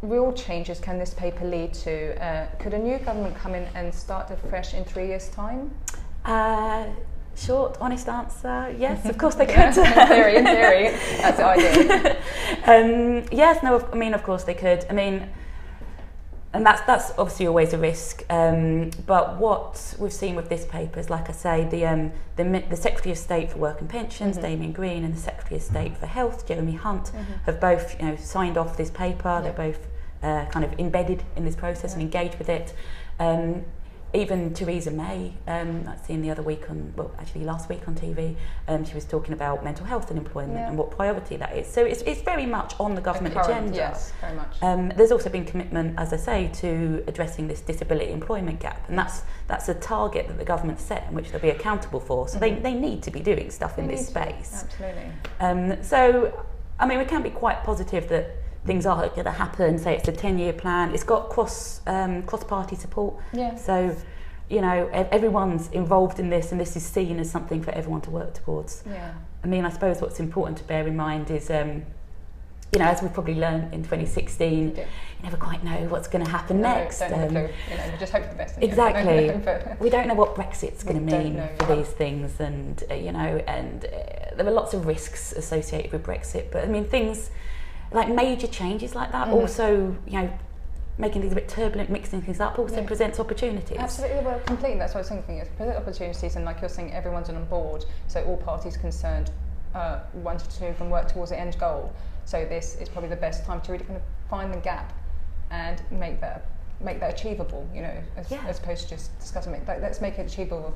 real changes can this paper lead to? Could a new government come in and start afresh in 3 years' time? Short, honest answer, yes, of course they could. In theory, that's the idea. Yes, no, I mean, of course they could. I mean, and that's obviously always a risk. But what we've seen with this paper is, like I say, the Secretary of State for Work and Pensions, Damien Green, and the Secretary of State for Health, Jeremy Hunt, have both, signed off this paper. They're both kind of embedded in this process and engaged with it. Even Theresa May, I've seen the other week last week on TV, she was talking about mental health and employment and what priority that is. So it's very much on the government agenda. Yes, very much. There's also been commitment, as I say, to addressing this disability employment gap, and that's a target that the government set in which they'll be accountable for. So they need to be doing stuff in this space. Absolutely. So, I mean, we can be quite positive that things are going to happen. Say it's a 10-year plan. It's got cross-party support. Yeah. So, everyone's involved in this, and this is seen as something for everyone to work towards. Yeah. I mean, I suppose what's important to bear in mind is, as we've probably learned in 2016, you never quite know what's going to happen next. Don't have a clue. You just hope for the best. Exactly. We don't know what Brexit's going to mean for these things, and there are lots of risks associated with Brexit. But I mean, things like major changes like that also, making things a bit turbulent, mixing things up, also presents opportunities. Absolutely, well, completely. That's what I was thinking. It's present opportunities, and like you're saying, everyone's on board. So all parties concerned want to work towards the end goal. So this is probably the best time to really kind of find the gap and make that achievable. As opposed to just discussing it. Like, let's make it achievable.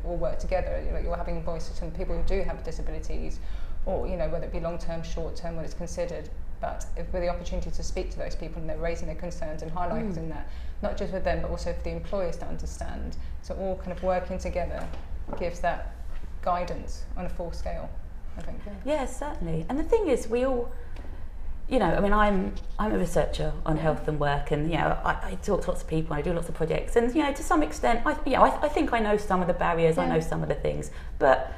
All work together. You're having voices from people who do have disabilities, or whether it be long term, short term, when it's considered. But with the opportunity to speak to those people, and they're raising their concerns and highlighting that, not just with them, but also for the employers to understand. So all kind of working together gives that guidance on a full scale, I think. Yes, certainly. And the thing is, we all, I'm a researcher on health and work, and I talk to lots of people, I do lots of projects, and to some extent, I think I know some of the barriers, I know some of the things, but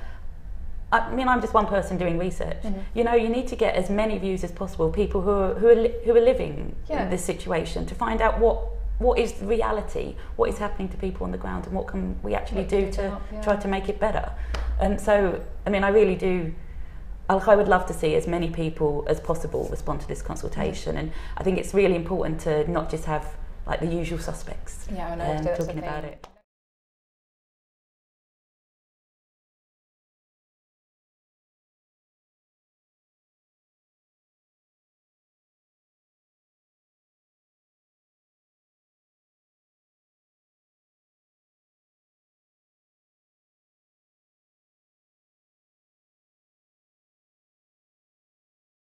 I mean, I'm just one person doing research. You need to get as many views as possible, people who are living in this situation, to find out what is the reality, what is happening to people on the ground, and what can we actually do to try to make it better. And so, I mean, I really do. I would love to see as many people as possible respond to this consultation, and I think it's really important to not just have like the usual suspects talking about it.